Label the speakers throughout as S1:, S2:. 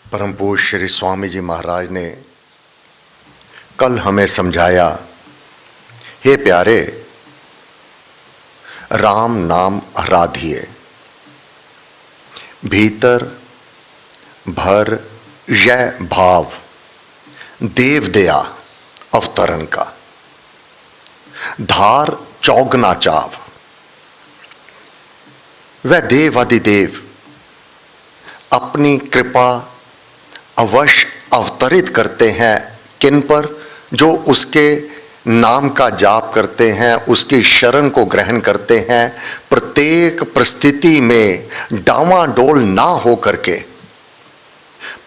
S1: परम पूज्य श्री स्वामी जी महाराज ने कल हमें समझाया, हे प्यारे, राम नाम आराधिए, भीतर भर यह भाव देव दया अवतरण का, धार चौगना चाव। वह देव अधिदेव अपनी कृपा अवश्य अवतरित करते हैं किन पर? जो उसके नाम का जाप करते हैं, उसकी शरण को ग्रहण करते हैं, प्रत्येक परिस्थिति में डावाडोल ना हो करके,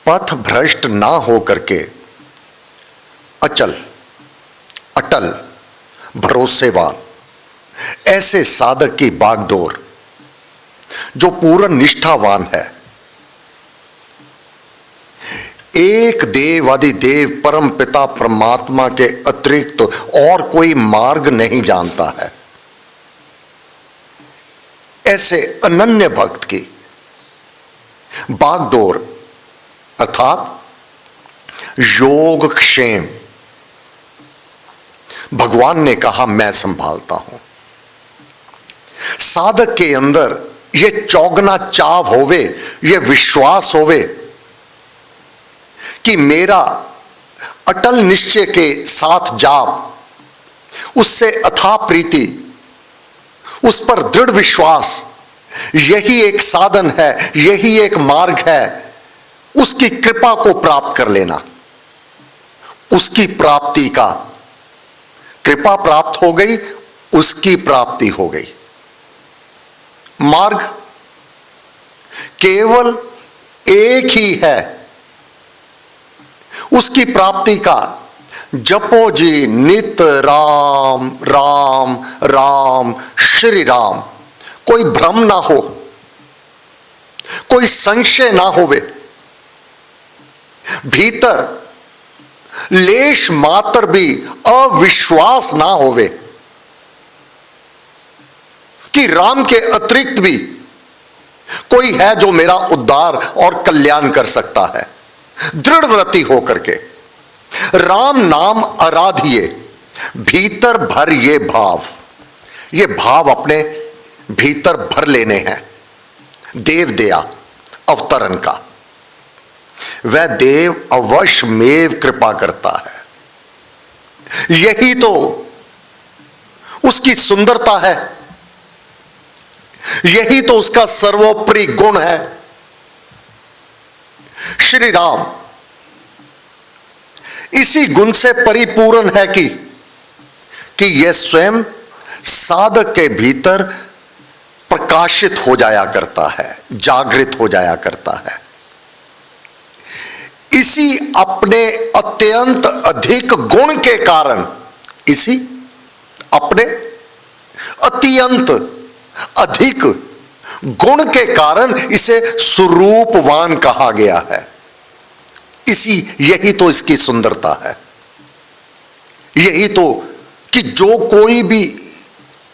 S1: पथ भ्रष्ट ना हो करके, अचल अटल भरोसेवान ऐसे साधक की बागडोर जो पूर्ण निष्ठावान है, एक देव अधिदेव परम पिता परमात्मा के अतिरिक्त और कोई मार्ग नहीं जानता है, ऐसे अनन्य भक्त की बागडोर अर्थात योग क्षेम भगवान ने कहा मैं संभालता हूं। साधक के अंदर ये चौगना चाव होवे, ये विश्वास होवे कि मेरा अटल निश्चय के साथ जाप, उससे अथाह प्रीति, उस पर दृढ़ विश्वास, यही एक साधन है, यही एक मार्ग है उसकी कृपा को प्राप्त कर लेना। उसकी प्राप्ति का, कृपा प्राप्त हो गई, उसकी प्राप्ति हो गई। मार्ग केवल एक ही है उसकी प्राप्ति का। जपो जी नित राम राम राम श्री राम, कोई भ्रम ना हो, कोई संशय ना होवे, भीतर लेश मात्र भी अविश्वास ना होवे कि राम के अतिरिक्त भी कोई है जो मेरा उद्धार और कल्याण कर सकता है। दृढ़ व्रति होकर के राम नाम आराधिए, भीतर भर ये भाव अपने भीतर भर लेने हैं देव दया अवतरण का। वह देव अवश्यमेव कृपा करता है, यही तो उसकी सुंदरता है, यही तो उसका सर्वोपरि गुण है। श्री राम इसी गुण से परिपूर्ण है कि यह स्वयं साधक के भीतर प्रकाशित हो जाया करता है, जागृत हो जाया करता है। इसी अपने अत्यंत अधिक गुण के कारण, इसी अपने अत्यंत अधिक गुण के कारण इसे स्वरूपवान कहा गया है। यही तो इसकी सुंदरता है। यही तो कि जो कोई भी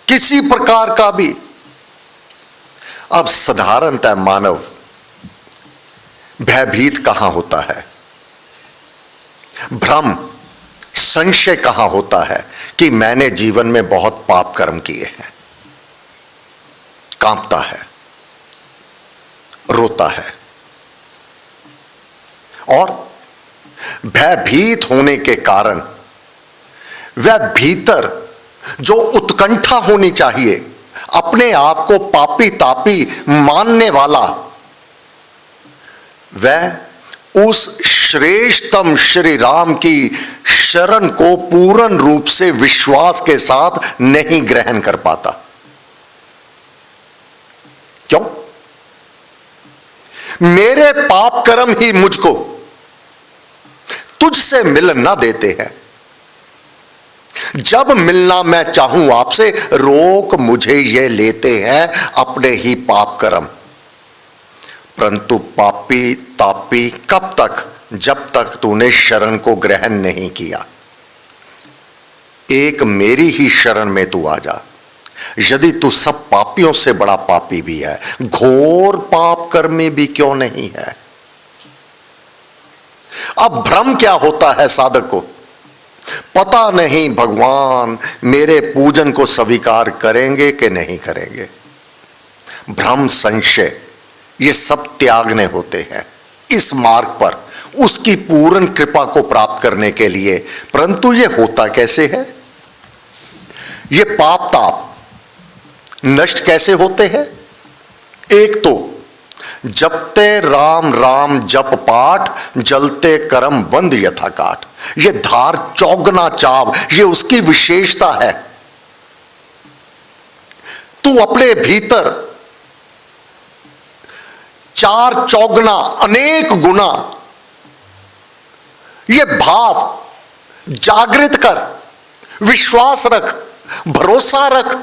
S1: किसी प्रकार का भी, अब साधारणतः मानव भयभीत कहां होता है, भ्रम संशय कहां होता है कि मैंने जीवन में बहुत पाप कर्म किए हैं, कांपता है, रोता है। और भयभीत होने के कारण वह भीतर जो उत्कंठा होनी चाहिए, अपने आप को पापी तापी मानने वाला, वह उस श्रेष्ठतम श्री राम की शरण को पूर्ण रूप से विश्वास के साथ नहीं ग्रहण कर पाता। क्यों? मेरे पाप कर्म ही मुझको तुझसे मिलन ना देते हैं। जब मिलना मैं चाहूं आपसे, रोक मुझे ये लेते हैं अपने ही पाप कर्म। परंतु पापी तापी कब तक? जब तक तूने शरण को ग्रहण नहीं किया। एक मेरी ही शरण में तू आ जा, यदि तू सब पापियों से बड़ा पापी भी है, घोर पाप कर्मी भी क्यों नहीं है। अब भ्रम क्या होता है साधक को, पता नहीं भगवान मेरे पूजन को स्वीकार करेंगे कि नहीं करेंगे। भ्रम, संशय, ये सब त्यागने होते हैं इस मार्ग पर उसकी पूर्ण कृपा को प्राप्त करने के लिए। परंतु ये होता कैसे है, ये पाप ताप नष्ट कैसे होते हैं। एक तो जपते राम राम जप पाठ, जलते कर्म बंद यथा काट। ये धार चौगना चाव, ये उसकी विशेषता है। तू अपने भीतर चार चौगना अनेक गुना ये भाव जागृत कर, विश्वास रख, भरोसा रख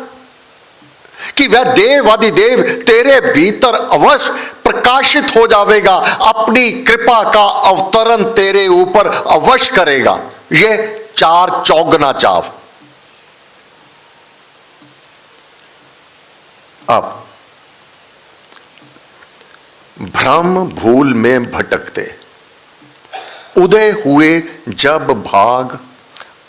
S1: कि वह देवादिदेव तेरे भीतर अवश्य प्रकाशित हो जाएगा, अपनी कृपा का अवतरण तेरे ऊपर अवश्य करेगा। ये चार चौगना चाव। अब भ्रम भूल में भटकते उदय हुए जब भाग,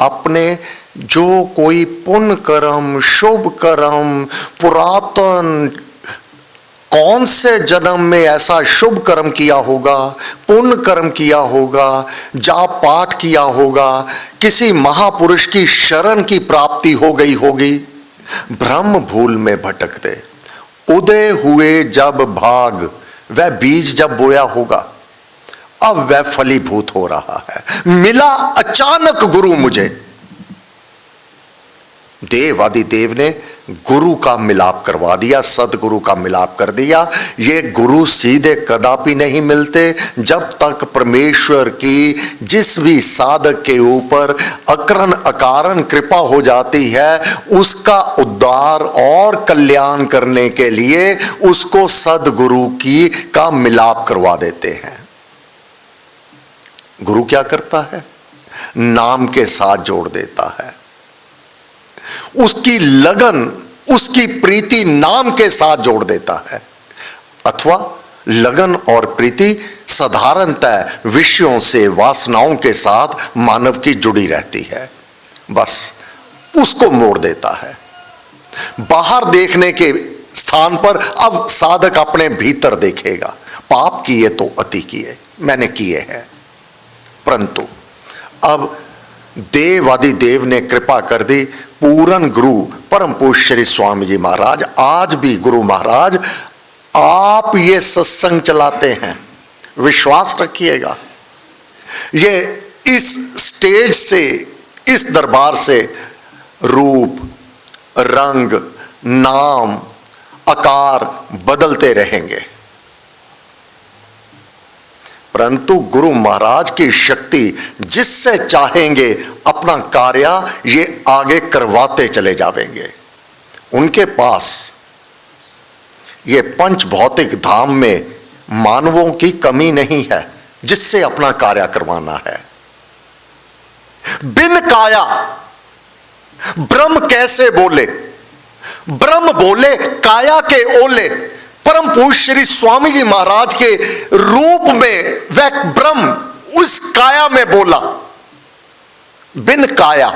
S1: अपने जो कोई पुण्य कर्म, शुभ कर्म, पुरातन कौन से जन्म में ऐसा शुभ कर्म किया होगा, पुण्य कर्म किया होगा, जाप पाठ किया होगा, किसी महापुरुष की शरण की प्राप्ति हो गई होगी, भ्रम भूल में भटकते उदय हुए जब भाग, वह बीज जब बोया होगा अब वह फलीभूत हो रहा है। मिला अचानक गुरु मुझे, देवादिदेव ने गुरु का मिलाप करवा दिया, सदगुरु का मिलाप कर दिया। ये गुरु सीधे कदापि नहीं मिलते जब तक परमेश्वर की जिस भी साधक के ऊपर अकरण अकारण कृपा हो जाती है, उसका उद्धार और कल्याण करने के लिए उसको सदगुरु की का मिलाप करवा देते हैं। गुरु क्या करता है, नाम के साथ जोड़ देता है। उसकी लगन, उसकी प्रीति नाम के साथ जोड़ देता है। अथवा लगन और प्रीति साधारणतः विषयों से, वासनाओं के साथ मानव की जुड़ी रहती है, बस उसको मोड़ देता है। बाहर देखने के स्थान पर अब साधक अपने भीतर देखेगा। पाप किए तो अति किए, मैंने किए हैं, परंतु अब देवादिदेव ने कृपा कर दी। पूर्ण गुरु परम पूज्य श्री स्वामी जी महाराज, आज भी गुरु महाराज आप ये सत्संग चलाते हैं, विश्वास रखिएगा। ये इस स्टेज से, इस दरबार से रूप, रंग, नाम, आकार बदलते रहेंगे, परंतु गुरु महाराज की शक्ति जिससे चाहेंगे अपना कार्य ये आगे करवाते चले जाएंगे। उनके पास ये पंच भौतिक धाम में मानवों की कमी नहीं है जिससे अपना कार्य करवाना है। बिन काया ब्रह्म कैसे बोले, ब्रह्म बोले काया के ओले। परम पूज्य श्री स्वामी जी महाराज के रूप में वह ब्रह्म उस काया में बोला। बिन काया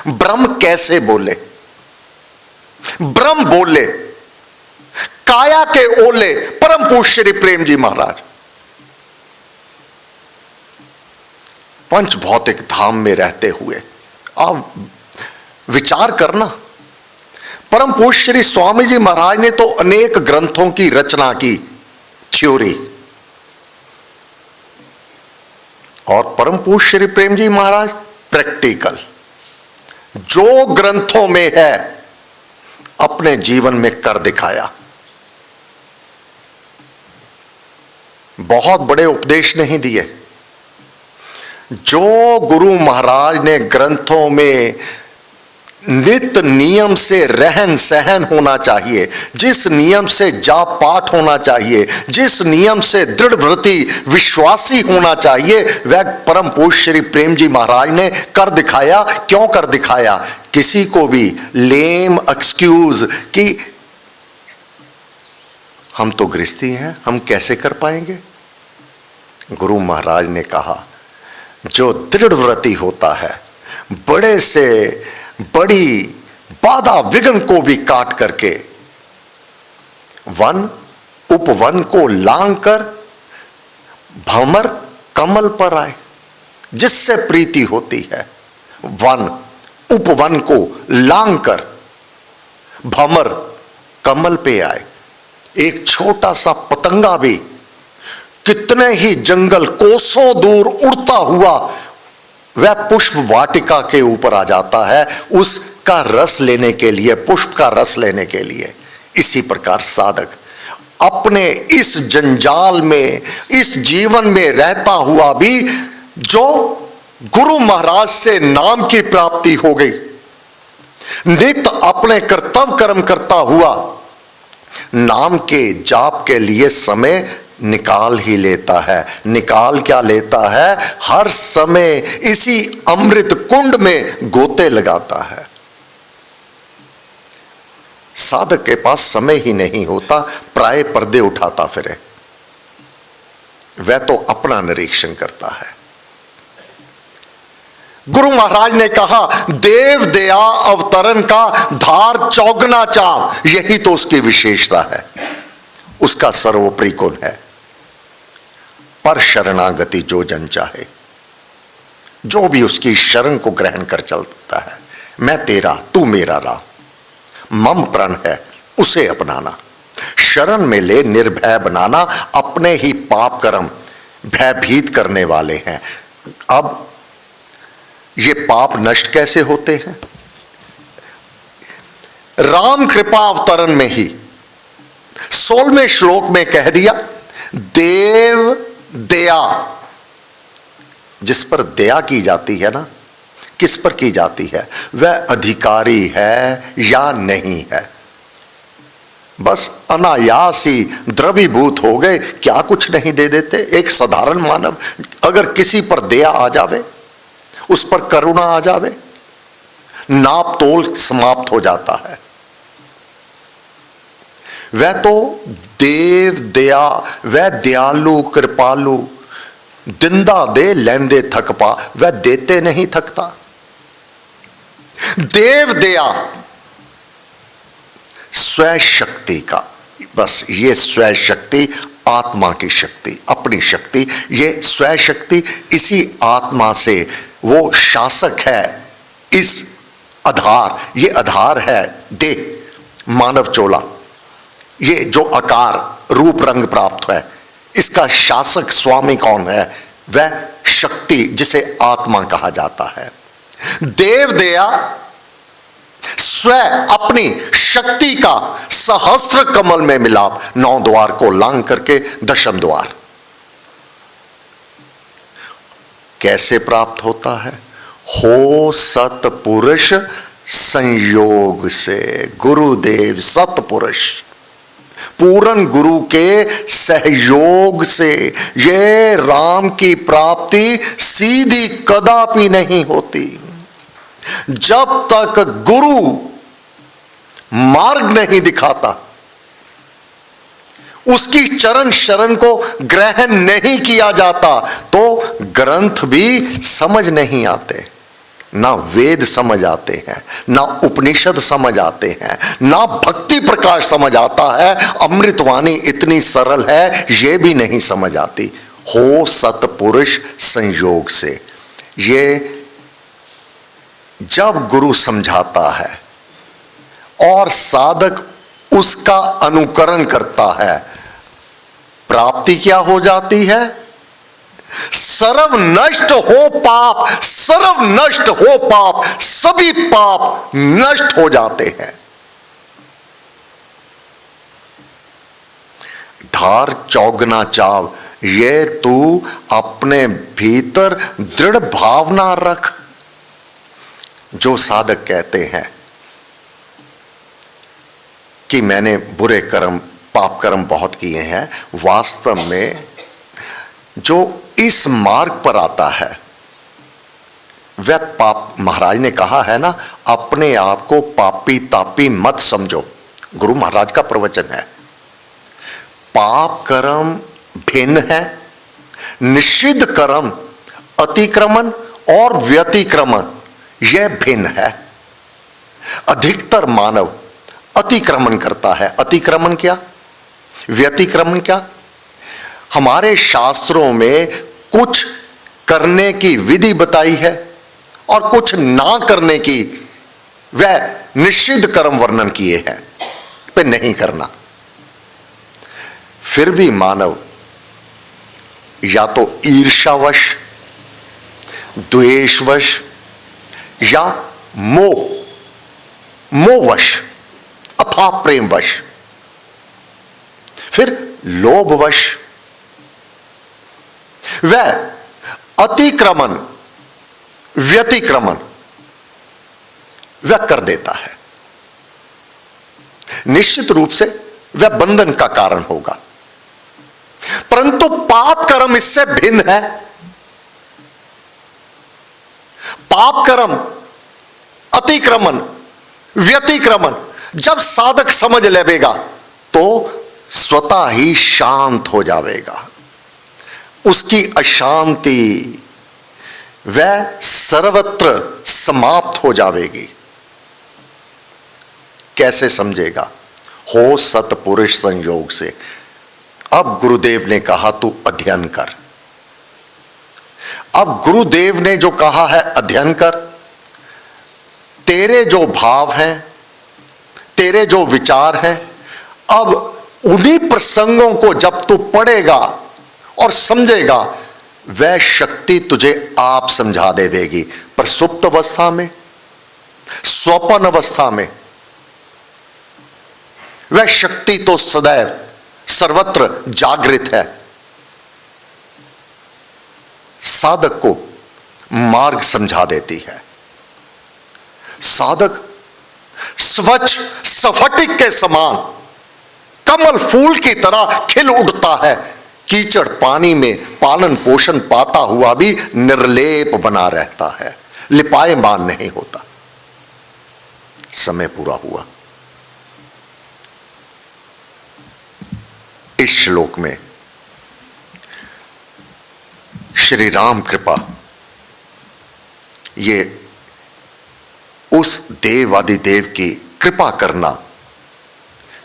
S1: ब्रह्म कैसे बोले, ब्रह्म बोले काया के ओले परम पूज्य श्री प्रेम जी महाराज। पंच भौतिक धाम में रहते हुए आप विचार करना, परम पूज्य श्री स्वामी जी महाराज ने तो अनेक ग्रंथों की रचना की, थ्योरी, और परम पूज्य श्री प्रेम जी महाराज प्रैक्टिकल, जो ग्रंथों में है अपने जीवन में कर दिखाया। बहुत बड़े उपदेश नहीं दिए, जो गुरु महाराज ने ग्रंथों में नित्य नियम से रहन सहन होना चाहिए, जिस नियम से जाप पाठ होना चाहिए, जिस नियम से दृढ़ व्रती विश्वासी होना चाहिए, वह परम पूज्य श्री प्रेम जी महाराज ने कर दिखाया। क्यों कर दिखाया? किसी को भी लेम एक्सक्यूज कि हम तो गृहस्थी हैं, हम कैसे कर पाएंगे। गुरु महाराज ने कहा, जो दृढ़ व्रती होता है, बड़े से बड़ी बाधा विघ्न को भी काट करके वन उपवन को लांग कर भंवर कमल पर आए, जिससे प्रीति होती है। वन उपवन को लांग कर भंवर कमल पे आए। एक छोटा सा पतंगा भी कितने ही जंगल कोसों दूर उड़ता हुआ वह पुष्प वाटिका के ऊपर आ जाता है, उसका रस लेने के लिए, पुष्प का रस लेने के लिए। इसी प्रकार साधक अपने इस जंजाल में, इस जीवन में रहता हुआ भी, जो गुरु महाराज से नाम की प्राप्ति हो गई, नित्य अपने कर्तव्य कर्म करता हुआ नाम के जाप के लिए समय निकाल ही लेता है। निकाल क्या लेता है? हर समय इसी अमृत कुंड में गोते लगाता है। साधक के पास समय ही नहीं होता, प्राय पर्दे उठाता फिरे। वह तो अपना निरीक्षण करता है। गुरु महाराज ने कहा, देव दया अवतरण का धार चौगना चाव, यही तो उसकी विशेषता है, उसका सर्वोपरि गुण है। पर शरणागति जो जन चाहे, जो भी उसकी शरण को ग्रहण कर चलता है, मैं तेरा तू मेरा राम, मम प्रण है, उसे अपनाना, शरण में ले निर्भय बनाना। अपने ही पाप कर्म भयभीत करने वाले हैं। अब ये पाप नष्ट कैसे होते हैं? राम कृपा अवतरण में ही 16वें श्लोक में कह दिया, देव दया। जिस पर दया की जाती है ना, किस पर की जाती है? वह अधिकारी है या नहीं है। बस अनायास ही द्रवीभूत हो गए, क्या कुछ नहीं दे देते। एक साधारण मानव अगर किसी पर दया आ जावे, उस पर करुणा आ जावे, नाप तोल समाप्त हो जाता है। वह तो देव दया, वह दयालु कृपालु, दिंदा दे लेंदे थक पा, वह देते नहीं थकता। देव दया स्वयं शक्ति का, बस ये स्वयं शक्ति, आत्मा की शक्ति, अपनी शक्ति, ये स्वयं शक्ति, इसी आत्मा से वो शासक है। इस आधार, ये आधार है देह, मानव चोला, ये जो आकार रूप रंग प्राप्त है, इसका शासक स्वामी कौन है? वह शक्ति, जिसे आत्मा कहा जाता है। देव दया स्वयं अपनी शक्ति का सहस्त्र कमल में मिलाप, 9 द्वार को लांग करके 10वें द्वार कैसे प्राप्त होता है? हो सतपुरुष संयोग से। गुरुदेव सतपुरुष, पूर्ण गुरु के सहयोग से ये राम की प्राप्ति सीधी कदापि नहीं होती। जब तक गुरु मार्ग नहीं दिखाता, उसकी चरण शरण को ग्रहण नहीं किया जाता, तो ग्रंथ भी समझ नहीं आते। ना वेद समझ आते हैं, ना उपनिषद समझ आते हैं, ना भक्ति प्रकाश समझ आता है। अमृतवाणी इतनी सरल है, यह भी नहीं समझ आती। हो सतपुरुष संयोग से, ये जब गुरु समझाता है और साधक उसका अनुकरण करता है, प्राप्ति क्या हो जाती है? सर्व नष्ट हो पाप, सर्व नष्ट हो पाप, सभी पाप नष्ट हो जाते हैं। धार चौगना चाव, ये तू अपने भीतर दृढ़ भावना रख। जो साधक कहते हैं कि मैंने बुरे कर्म, पाप कर्म बहुत किए हैं, वास्तव में जो इस मार्ग पर आता है वह पाप, महाराज ने कहा है ना, अपने आप को पापी तापी मत समझो। गुरु महाराज का प्रवचन है। पाप कर्म भिन्न है, निषिद्ध कर्म अतिक्रमण और व्यतिक्रमण यह भिन्न है। अधिकतर मानव अतिक्रमण करता है। अतिक्रमण क्या, व्यतिक्रमण क्या? हमारे शास्त्रों में कुछ करने की विधि बताई है और कुछ ना करने की वह निषिद्ध कर्म वर्णन किए हैं, पे नहीं करना। फिर भी मानव या तो ईर्ष्यावश, द्वेषवश या मोहवश अथवा प्रेमवश, फिर लोभवश वह अतिक्रमण व्यतिक्रमण वह कर देता है। निश्चित रूप से वह बंधन का कारण होगा, परंतु पाप कर्म इससे भिन्न है। पाप कर्म अतिक्रमण व्यतिक्रमण जब साधक समझ लेगा तो स्वतः ही शांत हो जाएगा। उसकी अशांति वह सर्वत्र समाप्त हो जाएगी। कैसे समझेगा? हो सतपुरुष संयोग से। अब गुरुदेव ने कहा तू अध्ययन कर। अब गुरुदेव ने जो कहा है अध्ययन कर, तेरे जो भाव हैं, तेरे जो विचार हैं, अब उन्हीं प्रसंगों को जब तू पढ़ेगा और समझेगा, वह शक्ति तुझे आप समझा देगी। पर सुप्त अवस्था में, स्वपन अवस्था में वह शक्ति तो सदैव सर्वत्र जागृत है। साधक को मार्ग समझा देती है। साधक स्वच्छ स्फटिक के समान कमल फूल की तरह खिल उठता है। कीचड़ पानी में पालन पोषण पाता हुआ भी निर्लेप बना रहता है, लिपायमान नहीं होता। समय पूरा हुआ। इस श्लोक में श्री राम कृपा, ये उस देवादिदेव की कृपा करना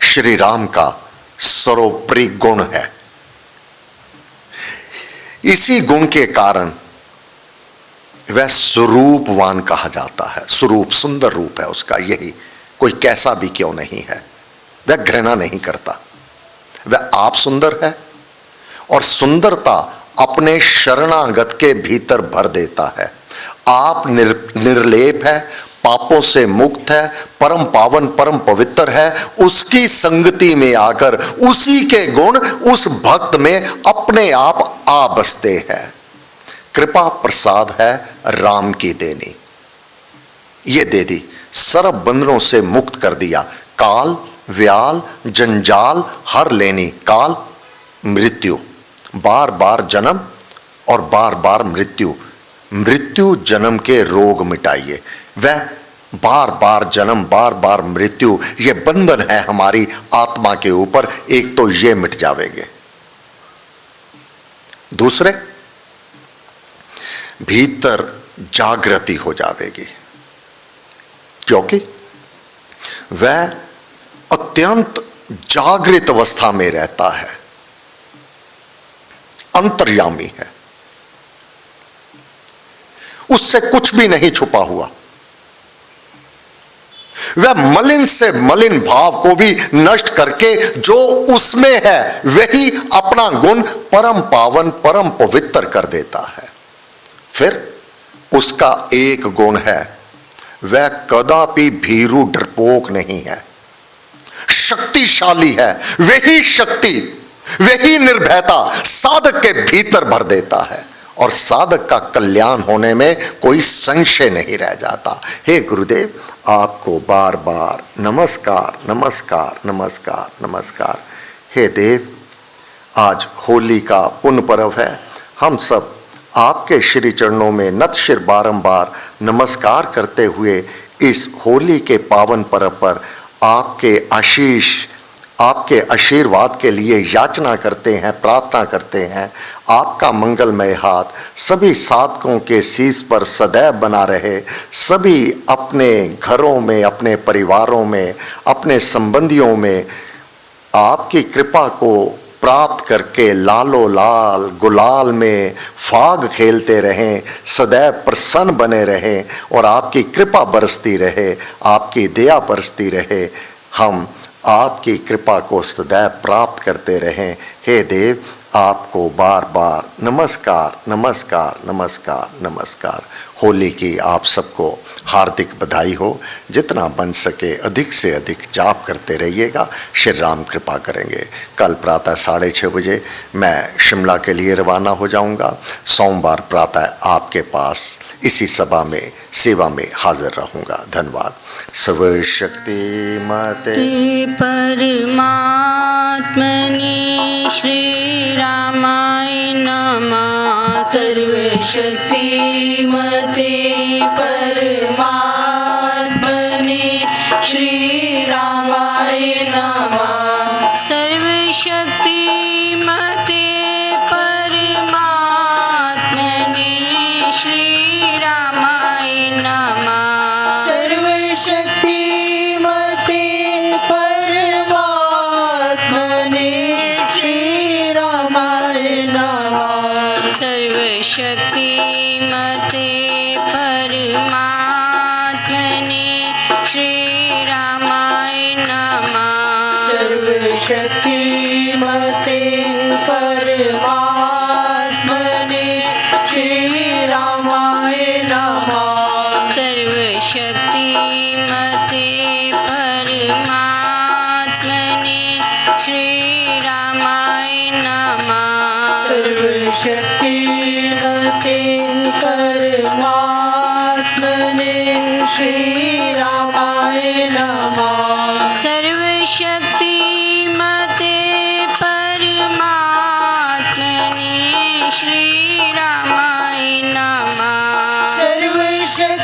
S1: श्री राम का सर्वोपरि गुण है। इसी गुण के कारण वह स्वरूपवान कहा जाता है। स्वरूप सुंदर रूप है उसका, यही कोई कैसा भी क्यों नहीं है। वह घृणा नहीं करता, वह आप सुंदर है और सुंदरता अपने शरणागत के भीतर भर देता है। आप निर्लेप है, पापों से मुक्त है, परम पावन परम पवित्र है। उसकी संगति में आकर उसी के गुण उस भक्त में अपने आप आ बसते हैं। कृपा प्रसाद है राम की देनी, ये दे दी, सर्व बंधनों से मुक्त कर दिया। काल व्याल जंजाल हर लेनी। काल मृत्यु, बार बार जन्म और बार बार मृत्यु। मृत्यु जन्म के रोग मिटाइए। वह बार बार जन्म बार बार मृत्यु, ये बंधन है हमारी आत्मा के ऊपर। एक तो ये मिट जावेंगे, दूसरे भीतर जागृति हो जाएगी, क्योंकि वह अत्यंत जागृत अवस्था में रहता है, अंतर्यामी है। उससे कुछ भी नहीं छुपा हुआ। वह मलिन से मलिन भाव को भी नष्ट करके जो उसमें है वही अपना गुण परम पावन परम पवित्र कर देता है। फिर उसका एक गुण है, वह कदापि भीरू डरपोक नहीं है, शक्तिशाली है। वही शक्ति वही निर्भयता साधक के भीतर भर देता है और साधक का कल्याण होने में कोई संशय नहीं रह जाता। हे गुरुदेव, आपको बार बार नमस्कार नमस्कार नमस्कार नमस्कार। हे देव, आज होली का पुण्य पर्व है। हम सब आपके श्री चरणों में नत शिर बारंबार नमस्कार करते हुए इस होली के पावन पर्व पर आपके आशीष, आपके आशीर्वाद के लिए याचना करते हैं, प्रार्थना करते हैं। आपका मंगलमय हाथ सभी साधकों के शीश पर सदैव बना रहे, सभी अपने घरों में, अपने परिवारों में, अपने संबंधियों में आपकी कृपा को प्राप्त करके लालो लाल गुलाल में फाग खेलते रहें, सदैव प्रसन्न बने रहें और आपकी कृपा बरसती रहे, आपकी दया बरसती रहे। हम आपकी कृपा को सदैव प्राप्त करते रहें। हे देव, आपको बार बार नमस्कार नमस्कार नमस्कार नमस्कार। होली की आप सबको हार्दिक बधाई हो। जितना बन सके अधिक से अधिक जाप करते रहिएगा, श्री राम कृपा करेंगे। कल प्रातः 6:30 बजे मैं शिमला के लिए रवाना हो जाऊंगा। सोमवार प्रातः आपके पास इसी सभा में सेवा में हाजिर रहूंगा। धन्यवाद। सर्वशक्ति माते
S2: परमात्मने श्री रामाय नमः। सर्वशक्ति मते परमात्मने श्री रामाय नमः। सर्वशक्ति मते परमात्मने श्री रामाय नमः। सर्वशक्ति मते परमात्मने श्री रामाय नमः। सर्वशक्ति मते परमात्मने श्री रामाय नमः। सर्वशक्ति मते परमात्मने श्री रामाय नमः। सर्वशक्ति मते परमात्मने श्री रामाय नमः। सर्वशक्ति मते परमात्मने श्री रामाय नमः। सर्वशक्ति मते परमात्मने श्री रामाय नमः।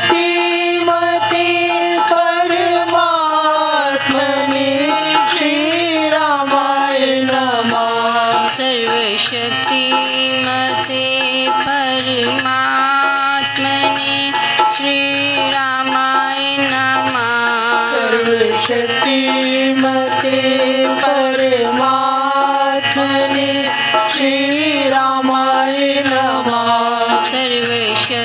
S2: सर्वशक्ति मते परमात्मने श्री रामाय नमः। सर्वशक्ति मते परमात्मने श्री रामाय नमः। सर्वशक्ति मते परमात्मने श्री रामाय नमः। सर्वशक्ति मते परमात्मने श्री रामाय नमः। सर्वशक्ति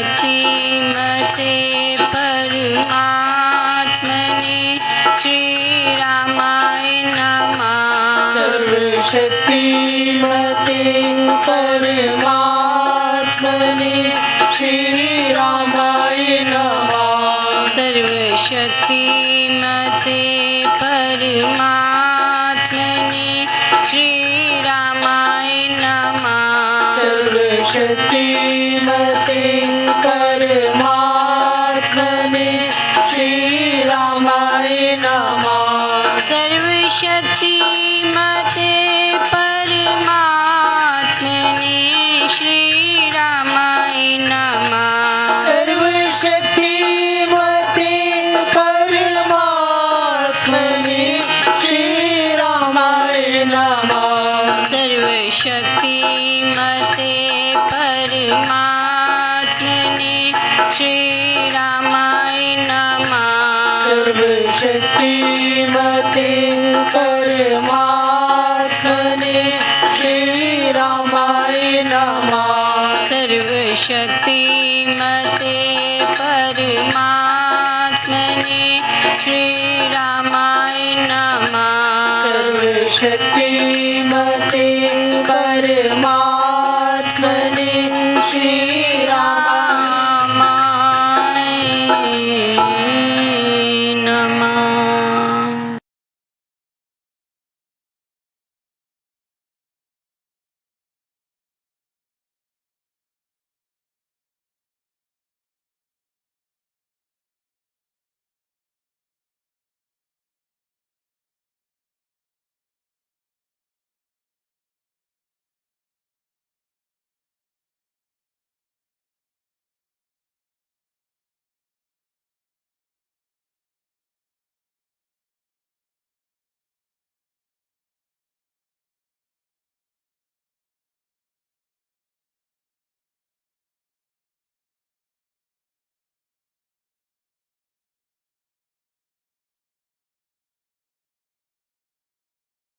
S2: मते परमात्मने श्री रामाय नमः। सर्वशक्ति मते परमात्मने श्री रामाय नमः। सर्वशक्ति मते परमात्मने श्री रामाय नमः। सर्वशक्ति मते परमात्मने श्री रामाय नमः। सर्वशक्ति मते परमात्मने श्री रामाय नमः। सर्वशक्ति मते परमात्मने श्री रामाय नमः। सर्वशक्ति मते परमात्मने श्री रामाय नमः। सर्वशक्ति